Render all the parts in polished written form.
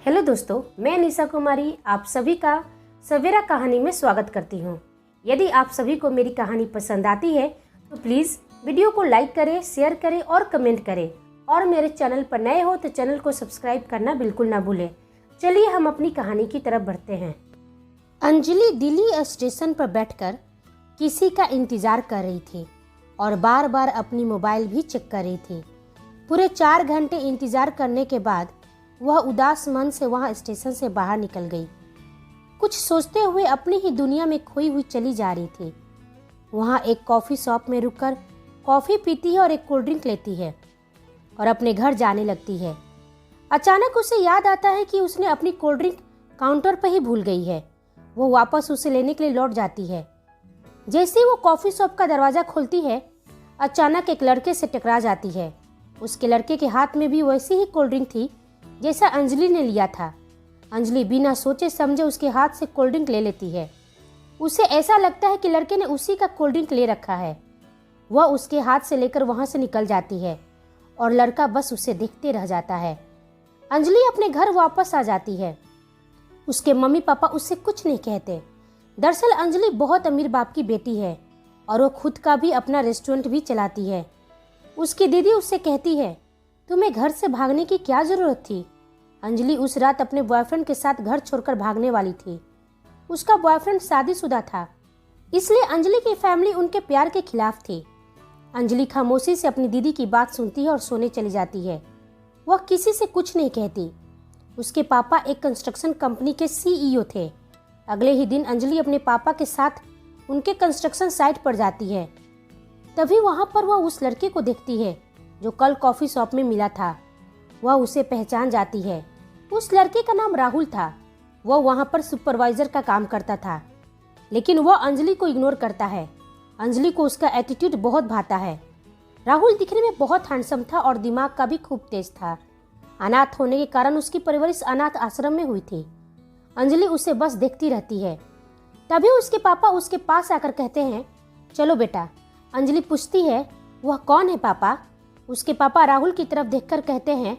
Hello दोस्तों, मैं निशा कुमारी आप सभी का सवेरा कहानी में स्वागत करती हूँ। यदि आप सभी को मेरी कहानी पसंद आती है तो प्लीज़ वीडियो को लाइक करें, शेयर करें और कमेंट करें। और मेरे चैनल पर नए हो तो चैनल को सब्सक्राइब करना बिल्कुल ना भूलें। चलिए हम अपनी कहानी की तरफ बढ़ते हैं। अंजलि दिल्ली स्टेशन पर बैठकर किसी का इंतजार कर रही थी और बार बार अपनी मोबाइल भी चेक कर रही थी। पूरे 4 घंटे इंतजार करने के बाद वह उदास मन से वहां स्टेशन से बाहर निकल गई। कुछ सोचते हुए अपनी ही दुनिया में खोई हुई चली जा रही थी। वहां एक कॉफ़ी शॉप में रुककर कॉफ़ी पीती है और एक कोल्ड ड्रिंक लेती है और अपने घर जाने लगती है। अचानक उसे याद आता है कि उसने अपनी कोल्ड ड्रिंक काउंटर पर ही भूल गई है। वो वापस उसे लेने के लिए लौट जाती है। जैसे ही वो कॉफ़ी शॉप का दरवाज़ा खोलती है, अचानक एक लड़के से टकरा जाती है। उसके लड़के के हाथ में भी वैसी ही कोल्ड ड्रिंक थी जैसा अंजलि ने लिया था। अंजलि बिना सोचे समझे उसके हाथ से कोल्ड ड्रिंक ले लेती है। उसे ऐसा लगता है कि लड़के ने उसी का कोल्ड ड्रिंक ले रखा है। वह उसके हाथ से लेकर वहां से निकल जाती है और लड़का बस उसे देखते रह जाता है। अंजलि अपने घर वापस आ जाती है। उसके मम्मी पापा उससे कुछ नहीं कहते। दरअसल अंजलि बहुत अमीर बाप की बेटी है और वो खुद का भी अपना रेस्टोरेंट भी चलाती है। उसकी दीदी उससे कहती है, तुम्हें घर से भागने की क्या जरूरत थी। अंजलि उस रात अपने बॉयफ्रेंड के साथ घर छोड़कर भागने वाली थी। उसका बॉयफ्रेंड शादीशुदा था, इसलिए अंजलि की फैमिली उनके प्यार के खिलाफ थी। अंजलि खामोशी से अपनी दीदी की बात सुनती है और सोने चली जाती है। वह किसी से कुछ नहीं कहती। उसके पापा एक कंस्ट्रक्शन कंपनी के सीईओ थे। अगले ही दिन अंजलि अपने पापा के साथ उनके कंस्ट्रक्शन साइट पर जाती है। तभी वहां पर वह उस लड़के को देखती है जो कल कॉफी शॉप में मिला था। वह उसे पहचान जाती है। उस लड़के का नाम राहुल था। वह वहां पर सुपरवाइजर का काम करता था, लेकिन वह अंजलि को इग्नोर करता है। अंजलि को उसका एटीट्यूड बहुत भाता है। राहुल दिखने में बहुत हैंडसम था और दिमाग का भी खूब तेज था। अनाथ होने के कारण उसकी परवरिश अनाथ आश्रम में हुई थी। अंजलि उसे बस देखती रहती है। तभी उसके पापा उसके पास आकर कहते हैं, चलो बेटा। अंजलि पूछती है, वह कौन है पापा। उसके पापा राहुल की तरफ देखकर कहते हैं,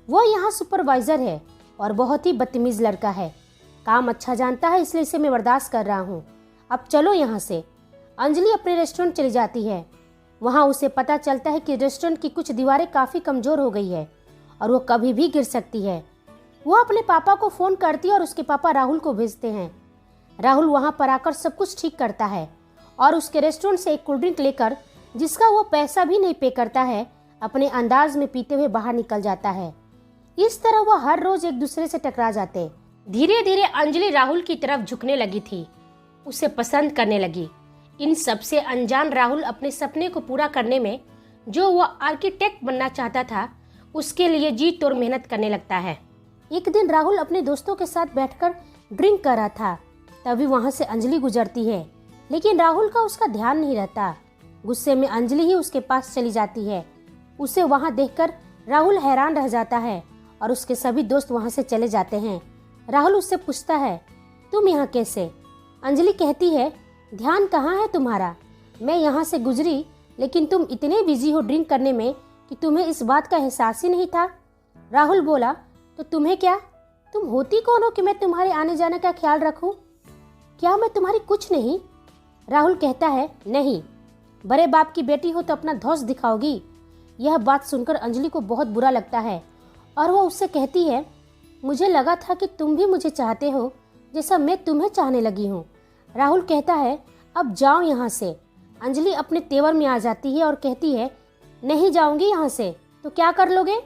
वो यहाँ सुपरवाइजर है और बहुत ही बदतमीज लड़का है। काम अच्छा जानता है, इसलिए इसे मैं बर्दाश्त कर रहा हूँ। अब चलो यहाँ से। अंजलि अपने रेस्टोरेंट चली जाती है। वहाँ उसे पता चलता है कि रेस्टोरेंट की कुछ दीवारें काफ़ी कमज़ोर हो गई है और वो कभी भी गिर सकती है। वो अपने पापा को फ़ोन करती है और उसके पापा राहुल को भेजते हैं। राहुल वहाँ पर आकर सब कुछ ठीक करता है और उसके रेस्टोरेंट से एक कोल्ड ड्रिंक लेकर, जिसका वो पैसा भी नहीं पे करता है, अपने अंदाज में पीते हुए बाहर निकल जाता है। इस तरह वह हर रोज एक दूसरे से टकरा जाते। धीरे धीरे अंजलि राहुल की तरफ झुकने लगी थी, उसे पसंद करने लगी। इन सबसे अनजान राहुल अपने सपने को पूरा करने में, जो वह आर्किटेक्ट बनना चाहता था, उसके लिए जी तोड़ मेहनत करने लगता है। एक दिन राहुल अपने दोस्तों के साथ बैठकर ड्रिंक कर रहा था। तभी वहां से अंजलि गुजरती है, लेकिन राहुल का उसका ध्यान नहीं रहता। गुस्से में अंजलि ही उसके पास चली जाती है। उसे वहां देखकर राहुल हैरान रह जाता है और उसके सभी दोस्त वहां से चले जाते हैं। राहुल उससे पूछता है, तुम यहाँ कैसे। अंजलि कहती है, ध्यान कहाँ है तुम्हारा। मैं यहाँ से गुजरी, लेकिन तुम इतने बिजी हो ड्रिंक करने में कि तुम्हें इस बात का एहसास ही नहीं था। राहुल बोला, तो तुम्हें क्या, तुम होती कौन हो कि मैं तुम्हारे आने जाने का ख्याल रखूं। क्या मैं तुम्हारी कुछ नहीं। राहुल कहता है, नहीं, बड़े बाप की बेटी हो तो अपना धौंस दिखाओगी। यह बात सुनकर अंजलि को बहुत बुरा लगता है और वह उससे कहती है, मुझे लगा था कि तुम भी मुझे चाहते हो जैसा मैं तुम्हें चाहने लगी हूँ। राहुल कहता है, अब जाओ यहाँ से। अंजलि अपने तेवर में आ जाती है और कहती है, नहीं जाऊंगी यहाँ से। तो क्या कर लोगे।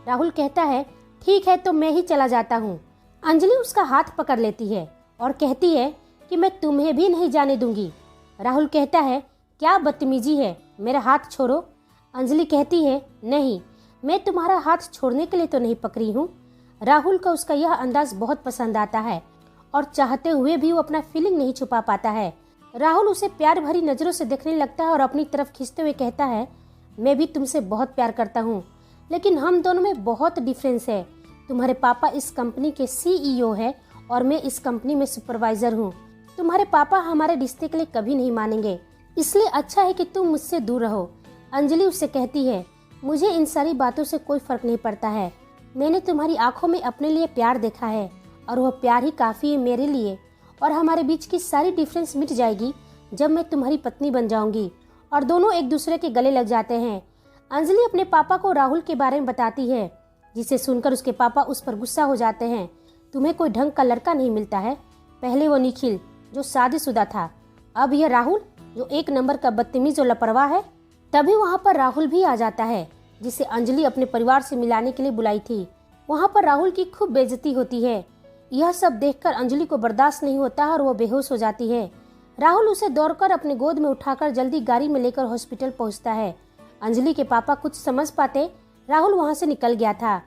राहुल कहता है, ठीक है तो मैं ही चला जाता हूँ। अंजलि उसका हाथ पकड़ लेती है और कहती है कि मैं तुम्हें भी नहीं जाने दूंगी। राहुल कहता है, क्या बदतमीजी है, मेरा हाथ छोड़ो। अंजलि कहती है, नहीं, मैं तुम्हारा हाथ छोड़ने के लिए तो नहीं पकड़ी हूँ। राहुल का उसका यह अंदाज बहुत पसंद आता है और चाहते हुए भी वो अपना फीलिंग नहीं छुपा पाता है। राहुल उसे प्यार भरी नज़रों से देखने लगता है और अपनी तरफ खींचते हुए कहता है, मैं भी तुमसे बहुत प्यार करता हूँ, लेकिन हम दोनों में बहुत डिफरेंस है। तुम्हारे पापा इस कंपनी के सीईओ है और मैं इस कंपनी में सुपरवाइजर हूँ। तुम्हारे पापा हमारे रिश्ते के लिए कभी नहीं मानेंगे, इसलिए अच्छा है कि तुम मुझसे दूर रहो। अंजलि उससे कहती है, मुझे इन सारी बातों से कोई फर्क नहीं पड़ता है। मैंने तुम्हारी आंखों में अपने लिए प्यार देखा है और वह प्यार ही काफ़ी है मेरे लिए, और हमारे बीच की सारी डिफरेंस मिट जाएगी जब मैं तुम्हारी पत्नी बन जाऊंगी। और दोनों एक दूसरे के गले लग जाते हैं। अंजलि अपने पापा को राहुल के बारे में बताती है, जिसे सुनकर उसके पापा उस पर गुस्सा हो जाते हैं। तुम्हें कोई ढंग का लड़का नहीं मिलता है। पहले वो निखिल जो शादीशुदा था, अब यह राहुल जो एक नंबर का बदतमीज और लापरवाह है। तभी वहाँ पर राहुल भी आ जाता है, जिसे अंजलि अपने परिवार से मिलाने के लिए बुलाई थी। वहाँ पर राहुल की खूब बेइज्जती होती है। यह सब देखकर अंजलि को बर्दाश्त नहीं होता और वो बेहोश हो जाती है। राहुल उसे दौड़कर अपने गोद में उठाकर जल्दी गाड़ी में लेकर हॉस्पिटल पहुंचता है। अंजलि के पापा कुछ समझ पाते राहुल वहां से निकल गया था।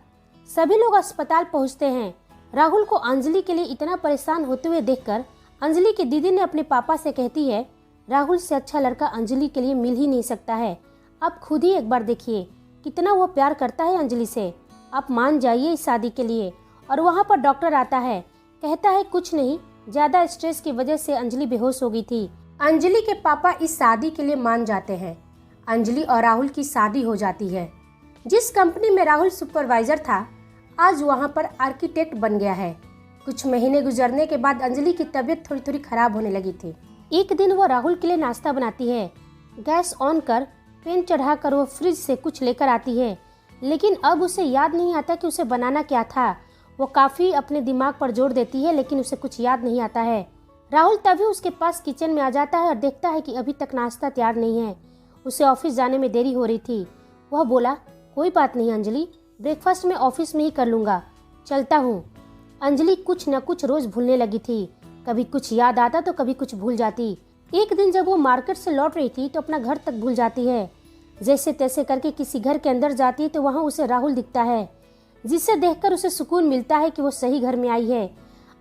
सभी लोग अस्पताल पहुंचते हैं। राहुल को अंजलि के लिए इतना परेशान होते हुए देखकर अंजलि की दीदी ने अपने पापा से कहती है, राहुल से अच्छा लड़का अंजलि के लिए मिल ही नहीं सकता है। आप खुद ही एक बार देखिए कितना वो प्यार करता है अंजलि से। आप मान जाइए इस शादी के लिए। और वहाँ पर डॉक्टर आता है, कहता है कुछ नहीं, ज्यादा स्ट्रेस की वजह से अंजलि बेहोश हो गई थी। अंजलि के पापा इस शादी के लिए मान जाते हैं। अंजलि और राहुल की शादी हो जाती है। जिस कंपनी में राहुल सुपरवाइजर था, आज वहाँ पर आर्किटेक्ट बन गया है। कुछ महीने गुजरने के बाद अंजलि की तबीयत थोड़ी थोड़ी खराब होने लगी थी। एक दिन वो राहुल के लिए नाश्ता बनाती है। गैस ऑन कर पेन चढ़ाकर वो फ्रिज से कुछ लेकर आती है, लेकिन अब उसे याद नहीं आता कि उसे बनाना क्या था। वो काफ़ी अपने दिमाग पर जोर देती है, लेकिन उसे कुछ याद नहीं आता है। राहुल तभी उसके पास किचन में आ जाता है और देखता है कि अभी तक नाश्ता तैयार नहीं है। उसे ऑफिस जाने में देरी हो रही थी। वह बोला, कोई बात नहीं अंजलि, ब्रेकफास्ट मैं ऑफिस में ही कर लूँगा, चलता हूँ। अंजलि कुछ न कुछ रोज भूलने लगी थी। कभी कुछ याद आता तो कभी कुछ भूल जाती। एक दिन जब वो मार्केट से लौट रही थी तो अपना घर तक भूल जाती है। जैसे तैसे करके किसी घर के अंदर जाती है तो वहाँ उसे राहुल दिखता है, जिसे देखकर उसे सुकून मिलता है कि वो सही घर में आई है।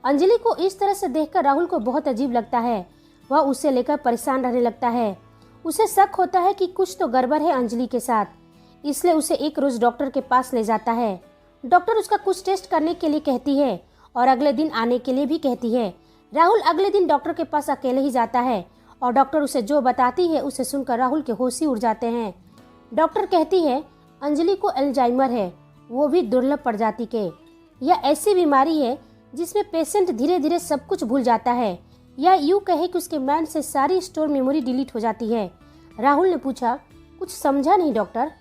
अंजलि को इस तरह से देखकर राहुल को बहुत अजीब लगता है। वह उसे लेकर परेशान रहने लगता है। उसे शक होता है कि कुछ तो गड़बड़ है अंजलि के साथ, इसलिए उसे एक रोज डॉक्टर के पास ले जाता है। डॉक्टर उसका कुछ टेस्ट करने के लिए कहती है और अगले दिन आने के लिए भी कहती है। राहुल अगले दिन डॉक्टर के पास अकेले ही जाता है और डॉक्टर उसे जो बताती है उसे सुनकर राहुल के होश ही उड़ जाते हैं। डॉक्टर कहती है अंजलि को अल्जाइमर है, वो भी दुर्लभ प्रजाति के। यह ऐसी बीमारी है जिसमें पेशेंट धीरे धीरे सब कुछ भूल जाता है, या यूँ कहे कि उसके माइंड से सारी स्टोर मेमोरी डिलीट हो जाती है। राहुल ने पूछा, कुछ समझा नहीं डॉक्टर?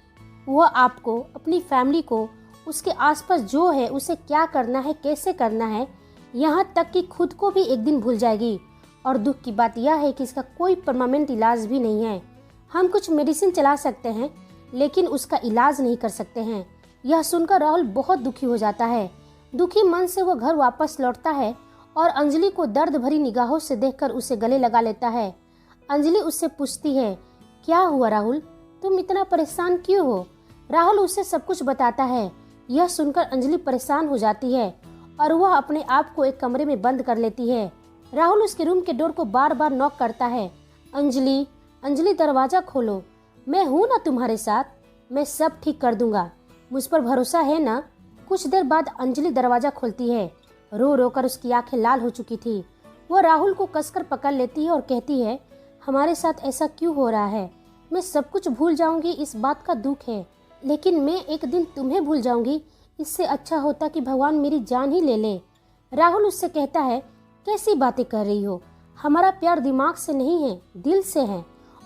वह आपको, अपनी फैमिली को, उसके आसपास जो है उसे क्या करना है, कैसे करना है, यहाँ तक कि खुद को भी एक दिन भूल जाएगी। और दुख की बात यह है कि इसका कोई परमानेंट इलाज भी नहीं है। हम कुछ मेडिसिन चला सकते हैं लेकिन उसका इलाज नहीं कर सकते हैं। यह सुनकर राहुल बहुत दुखी हो जाता है। दुखी मन से वो घर वापस लौटता है और अंजलि को दर्द भरी निगाहों से देखकर उसे गले लगा लेता है। अंजलि उससे पूछती है, क्या हुआ राहुल, तुम इतना परेशान क्यों हो? राहुल उसे सब कुछ बताता है। यह सुनकर अंजलि परेशान हो जाती है और वह अपने आप को एक कमरे में बंद कर लेती है। राहुल उसके रूम के डोर को बार बार नॉक करता है। अंजलि, अंजलि दरवाजा खोलो, मैं हूँ ना तुम्हारे साथ, मैं सब ठीक कर दूंगा, मुझ पर भरोसा है ना? कुछ देर बाद अंजलि दरवाजा खोलती है। रो रो कर उसकी आंखें लाल हो चुकी थी। वह राहुल को कसकर पकड़ लेती है और कहती है, हमारे साथ ऐसा क्यों हो रहा है? मैं सब कुछ भूल जाऊंगी, इस बात का दुख है, लेकिन मैं एक दिन तुम्हें भूल जाऊंगी। इससे अच्छा होता कि भगवान मेरी जान ही ले ले। राहुल उससे कहता है, कैसी बातें कर रही हो? हमारा प्यार दिमाग से नहीं है, दिल से है,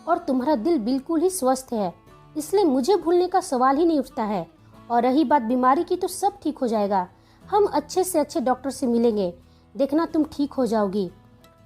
और तुम्हारा दिल बिल्कुल ही स्वस्थ है, इसलिए मुझे भूलने का सवाल ही नहीं उठता है। और रही बात बीमारी की, तो सब ठीक हो जाएगा। हम अच्छे से अच्छे डॉक्टर से मिलेंगे, देखना तुम ठीक हो जाओगी।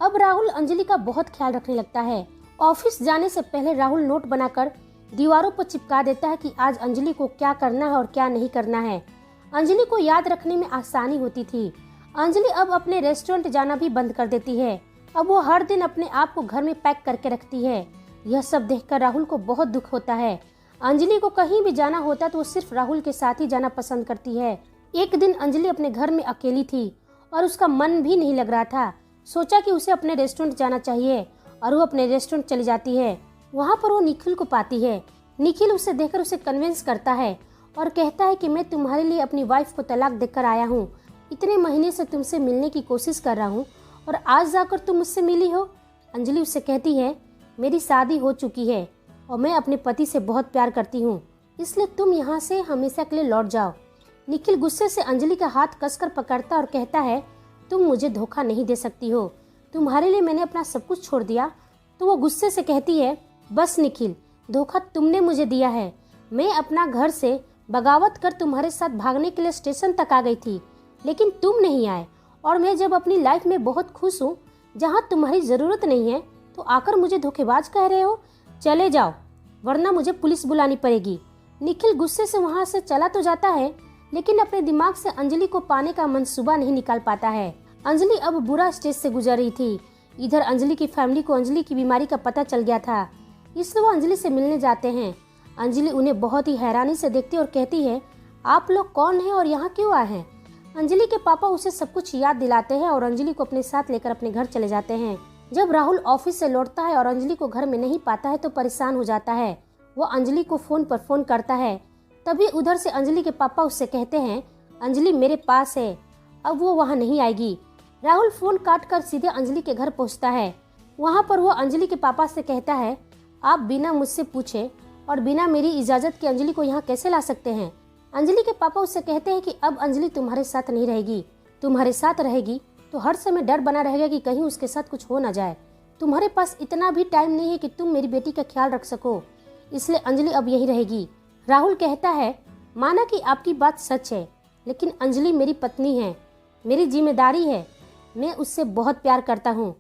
अब राहुल अंजलि का बहुत ख्याल रखने लगता है। ऑफिस जाने से पहले राहुल नोट बनाकर दीवारों पर चिपका देता है कि आज अंजलि को क्या करना है और क्या नहीं करना है। अंजलि को याद रखने में आसानी होती थी। अंजलि अब अपने रेस्टोरेंट जाना भी बंद कर देती है। अब वो हर दिन अपने आप को घर में पैक करके रखती है। यह सब देखकर राहुल को बहुत दुख होता है। अंजलि को कहीं भी जाना होता तो वो सिर्फ राहुल के साथ ही जाना पसंद करती है। एक दिन अंजलि अपने घर में अकेली थी और उसका मन भी नहीं लग रहा था। सोचा कि उसे अपने रेस्टोरेंट जाना चाहिए और वो अपने रेस्टोरेंट चली जाती है। वहाँ पर वो निखिल को पाती है। निखिल उसे देखकर उसे कन्विंस करता है और कहता है कि मैं तुम्हारे लिए अपनी वाइफ को तलाक देकर आया हूँ। इतने महीने से तुमसे मिलने की कोशिश कर रहा हूँ और आज जाकर तुम मुझसे मिली हो। अंजलि उससे कहती है, मेरी शादी हो चुकी है और मैं अपने पति से बहुत प्यार करती हूँ, इसलिए तुम यहाँ से हमेशा के लिए लौट जाओ। निखिल गुस्से से अंजलि का हाथ कसकर पकड़ता और कहता है, तुम मुझे धोखा नहीं दे सकती हो, तुम्हारे लिए मैंने अपना सब कुछ छोड़ दिया। तो वो गुस्से से कहती है, बस निखिल, धोखा तुमने मुझे दिया है। मैं अपना घर से बगावत कर तुम्हारे साथ भागने के लिए स्टेशन तक आ गई थी, लेकिन तुम नहीं आए। और मैं जब अपनी लाइफ में बहुत खुश हूँ, जहाँ तुम्हारी ज़रूरत नहीं है, तो आकर मुझे धोखेबाज कह रहे हो। चले जाओ, वरना मुझे पुलिस बुलानी पड़ेगी। निखिल गुस्से से वहाँ से चला तो जाता है, लेकिन अपने दिमाग से अंजलि को पाने का मंसूबा नहीं निकाल पाता है। अंजलि अब बुरा स्टेज से गुजर रही थी। इधर अंजलि की फैमिली को अंजलि की बीमारी का पता चल गया था, इसलिए वो अंजलि से मिलने जाते हैं। अंजलि उन्हें बहुत ही हैरानी से देखती और कहती है, आप लोग कौन हैं और यहाँ क्यों आए हैं। अंजलि के पापा उसे सब कुछ याद दिलाते हैं और अंजलि को अपने साथ लेकर अपने घर चले जाते हैं। जब राहुल ऑफिस से लौटता है और अंजलि को घर में नहीं पाता है तो परेशान हो जाता है। वो अंजलि को फोन पर फोन करता है। तभी उधर से अंजलि के पापा उससे कहते हैं, अंजलि मेरे पास है, अब वो वहाँ नहीं आएगी। राहुल फोन काट कर सीधे अंजलि के घर पहुँचता है। वहाँ पर वो अंजलि के पापा से कहता है, आप बिना मुझसे पूछे और बिना मेरी इजाज़त के अंजलि को यहाँ कैसे ला सकते हैं। अंजलि के पापा उससे कहते हैं कि अब अंजलि तुम्हारे साथ नहीं रहेगी, तुम्हारे साथ रहेगी तो हर समय डर बना रहेगा कि कहीं उसके साथ कुछ हो ना जाए। तुम्हारे पास इतना भी टाइम नहीं है कि तुम मेरी बेटी का ख्याल रख सको, इसलिए अंजलि अब यही रहेगी। राहुल कहता है, माना कि आपकी बात सच है, लेकिन अंजलि मेरी पत्नी है, मेरी जिम्मेदारी है, मैं उससे बहुत प्यार करता हूँ।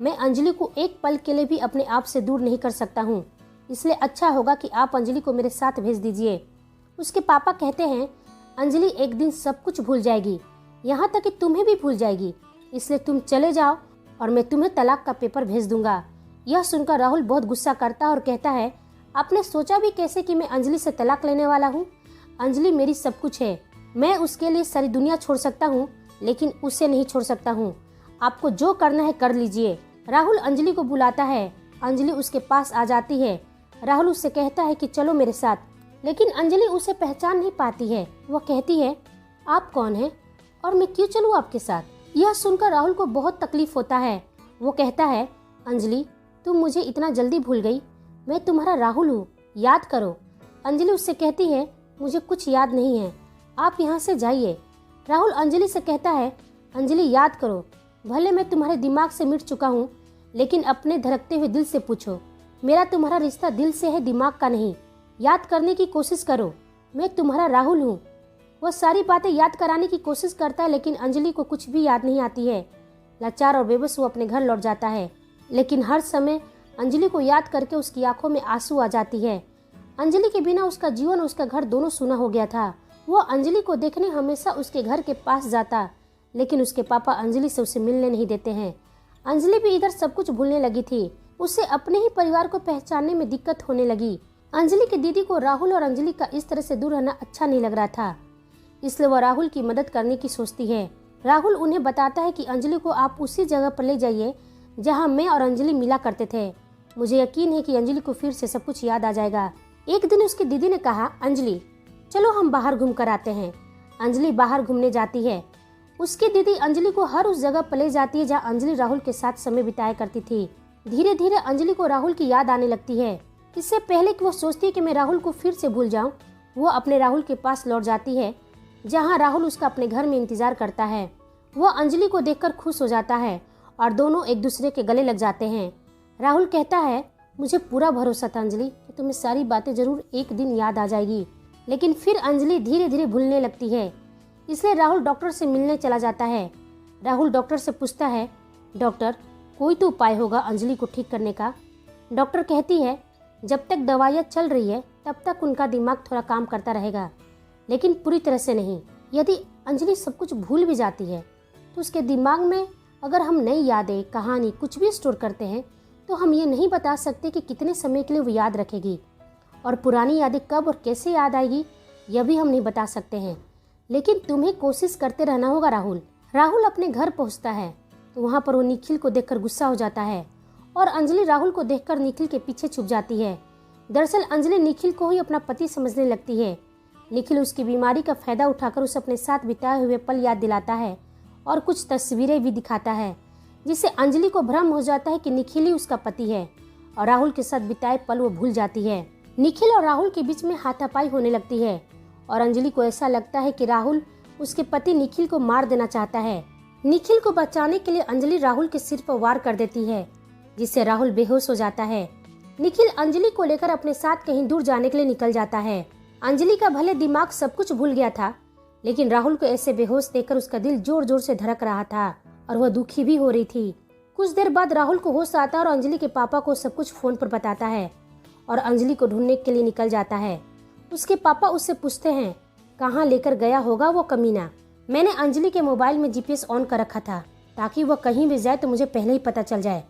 मैं अंजलि को एक पल के लिए भी अपने आप से दूर नहीं कर सकता हूँ, इसलिए अच्छा होगा कि आप अंजलि को मेरे साथ भेज दीजिए। उसके पापा कहते हैं, अंजलि एक दिन सब कुछ भूल जाएगी, यहाँ तक कि तुम्हें भी भूल जाएगी, इसलिए तुम चले जाओ और मैं तुम्हें तलाक का पेपर भेज दूंगा। यह सुनकर राहुल बहुत गुस्सा करता है और कहता है, आपने सोचा भी कैसे कि मैं अंजलि से तलाक लेने वाला हूँ। अंजलि मेरी सब कुछ है, मैं उसके लिए सारी दुनिया छोड़ सकता हूँ, लेकिन उसे नहीं छोड़ सकता हूँ। आपको जो करना है कर लीजिए। राहुल अंजलि को बुलाता है। अंजलि उसके पास आ जाती है। राहुल उससे कहता है कि चलो मेरे साथ, लेकिन अंजलि उसे पहचान नहीं पाती है। वह कहती है, आप कौन हैं और मैं क्यों चलूँ आपके साथ। यह सुनकर राहुल को बहुत तकलीफ होता है। वो कहता है, अंजलि तुम मुझे इतना जल्दी भूल गई, मैं तुम्हारा राहुल हूँ, याद करो। अंजलि उससे कहती है, मुझे कुछ याद नहीं है, आप यहाँ से जाइए। राहुल अंजलि से कहता है, अंजलि याद करो, भले मैं तुम्हारे दिमाग से मिट चुका हूँ, लेकिन अपने धड़कते हुए दिल से पूछो, मेरा तुम्हारा रिश्ता दिल से है, दिमाग का नहीं। याद करने की कोशिश करो, मैं तुम्हारा राहुल हूँ। वह सारी बातें याद कराने की कोशिश करता है, लेकिन अंजलि को कुछ भी याद नहीं आती है। लाचार और बेबस वो अपने घर लौट जाता है, लेकिन हर समय अंजलि को याद करके उसकी आंखों में आंसू आ जाती है। अंजलि के बिना उसका जीवन और उसका घर दोनों सूना हो गया था। वो अंजलि को देखने हमेशा उसके घर के पास जाता, लेकिन उसके पापा अंजलि से उसे मिलने नहीं देते हैं। अंजलि भी इधर सब कुछ भूलने लगी थी। उसे अपने ही परिवार को पहचानने में दिक्कत होने लगी। अंजलि की दीदी को राहुल और अंजलि का इस तरह से दूर रहना अच्छा नहीं लग रहा था, इसलिए वह राहुल की मदद करने की सोचती है। राहुल उन्हें बताता है कि अंजलि को आप उसी जगह पर ले जाइए जहां मैं और अंजलि मिला करते थे। मुझे यकीन है कि अंजलि को फिर से सब कुछ याद आ जाएगा। एक दिन उसकी दीदी ने कहा, अंजलि चलो हम बाहर घूम कर आते हैं। अंजलि बाहर घूमने जाती है। उसकी दीदी अंजलि को हर उस जगह पर ले जाती है जहाँ अंजलि राहुल के साथ समय बिताया करती थी। धीरे धीरे अंजलि को राहुल की याद आने लगती है। इससे पहले कि वो सोचती है कि मैं राहुल को फिर से भूल जाऊं, वो अपने राहुल के पास लौट जाती है जहां राहुल उसका अपने घर में इंतजार करता है। वह अंजलि को देखकर खुश हो जाता है और दोनों एक दूसरे के गले लग जाते हैं। राहुल कहता है, मुझे पूरा भरोसा था अंजलि कि तुम्हें सारी बातें जरूर एक दिन याद आ जाएगी, लेकिन फिर अंजलि धीरे धीरे भूलने लगती है। इसलिए राहुल डॉक्टर से मिलने चला जाता है। राहुल डॉक्टर से पूछता है, डॉक्टर कोई तो उपाय होगा अंजलि को ठीक करने का। डॉक्टर कहती है, जब तक दवाइयाँ चल रही है तब तक उनका दिमाग थोड़ा काम करता रहेगा, लेकिन पूरी तरह से नहीं। यदि अंजलि सब कुछ भूल भी जाती है तो उसके दिमाग में अगर हम नई यादें, कहानी कुछ भी स्टोर करते हैं तो हम ये नहीं बता सकते कि कितने समय के लिए वो याद रखेगी, और पुरानी यादें कब और कैसे याद आएगी यह भी हम नहीं बता सकते हैं। लेकिन तुम्हें कोशिश करते रहना होगा राहुल। राहुल अपने घर पहुंचता है तो वहाँ पर वो निखिल को देखकर गुस्सा हो जाता है और अंजलि राहुल को देखकर निखिल के पीछे छुप जाती है। दरअसल अंजलि निखिल को ही अपना पति समझने लगती है। निखिल उसकी बीमारी का फायदा उठाकर उसे अपने साथ बिताए हुए पल याद दिलाता है और कुछ तस्वीरें भी दिखाता है, जिससे अंजलि को भ्रम हो जाता है कि निखिल ही उसका पति है और राहुल के साथ बिताए पल वो भूल जाती है। निखिल और राहुल के बीच में हाथापाई होने लगती है और अंजलि को ऐसा लगता है कि राहुल उसके पति निखिल को मार देना चाहता है। निखिल को बचाने के लिए अंजलि राहुल के सिर पर वार कर देती है, जिससे राहुल बेहोश हो जाता है। निखिल अंजलि को लेकर अपने साथ कहीं दूर जाने के लिए निकल जाता है। अंजलि का भले दिमाग सब कुछ भूल गया था, लेकिन राहुल को ऐसे बेहोश देखकर उसका दिल जोर जोर से धड़क रहा था और वह दुखी भी हो रही थी। कुछ देर बाद राहुल को होश आता है और अंजलि के पापा को सब कुछ फोन पर बताता है और अंजलि को ढूंढने के लिए निकल जाता है। उसके पापा उससे पूछते हैं कहाँ लेकर गया होगा वो कमीना। मैंने अंजलि के मोबाइल में जीपीएस ऑन कर रखा था ताकि वह कहीं भी जाए तो मुझे पहले ही पता चल जाए।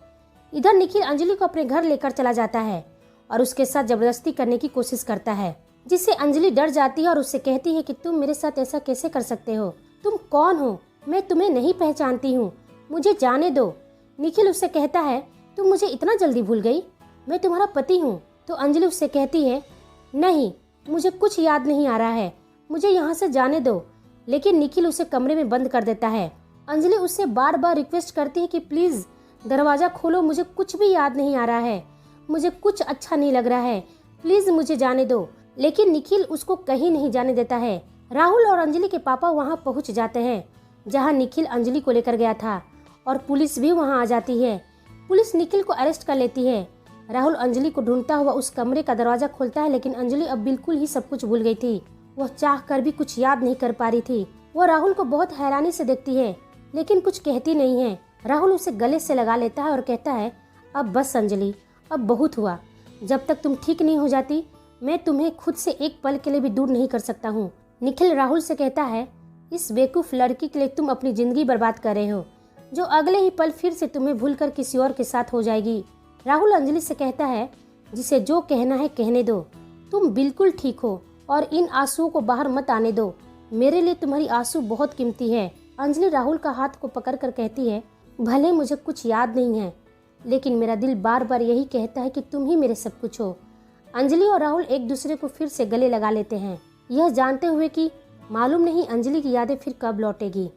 इधर निखिल अंजलि को अपने घर लेकर चला जाता है और उसके साथ जबरदस्ती करने की कोशिश करता है, जिससे अंजलि डर जाती है और उससे कहती है कि तुम मेरे साथ ऐसा कैसे कर सकते हो? तुम कौन हो? मैं तुम्हें नहीं पहचानती हूँ, मुझे जाने दो। निखिल उससे कहता है तुम मुझे इतना जल्दी भूल गई? मैं तुम्हारा पति हूँ। तो अंजलि उससे कहती है नहीं, मुझे कुछ याद नहीं आ रहा है, मुझे यहाँ से जाने दो। लेकिन निखिल उसे कमरे में बंद कर देता है। अंजलि उससे बार बार रिक्वेस्ट करती है कि प्लीज दरवाजा खोलो, मुझे कुछ भी याद नहीं आ रहा है, मुझे कुछ अच्छा नहीं लग रहा है, प्लीज मुझे जाने दो। लेकिन निखिल उसको कहीं नहीं जाने देता है। राहुल और अंजलि के पापा वहाँ पहुँच जाते हैं जहाँ निखिल अंजलि को लेकर गया था और पुलिस भी वहाँ आ जाती है। पुलिस निखिल को अरेस्ट कर लेती है। राहुल अंजलि को ढूंढता हुआ उस कमरे का दरवाजा खोलता है, लेकिन अंजलि अब बिल्कुल ही सब कुछ भूल गई थी। वह चाह कर भी कुछ याद नहीं कर पा रही थी। वह राहुल को बहुत हैरानी से देखती है, लेकिन कुछ कहती नहीं है। राहुल उसे गले से लगा लेता है और कहता है अब बस अंजलि, अब बहुत हुआ। जब तक तुम ठीक नहीं हो जाती मैं तुम्हें खुद से एक पल के लिए भी दूर नहीं कर सकता हूँ। निखिल राहुल से कहता है इस बेवकूफ लड़की के लिए तुम अपनी जिंदगी बर्बाद कर रहे हो, जो अगले ही पल फिर से तुम्हें भूलकर किसी और के साथ हो जाएगी। राहुल अंजलि से कहता है जिसे जो कहना है कहने दो, तुम बिल्कुल ठीक हो और इन आंसुओं को बाहर मत आने दो, मेरे लिए तुम्हारी आंसू बहुत कीमती है। अंजलि राहुल का हाथ को पकड़कर कहती है भले मुझे कुछ याद नहीं है, लेकिन मेरा दिल बार बार यही कहता है कि तुम ही मेरे सब कुछ हो। अंजलि और राहुल एक दूसरे को फिर से गले लगा लेते हैं, यह जानते हुए कि मालूम नहीं अंजलि की यादें फिर कब लौटेगी।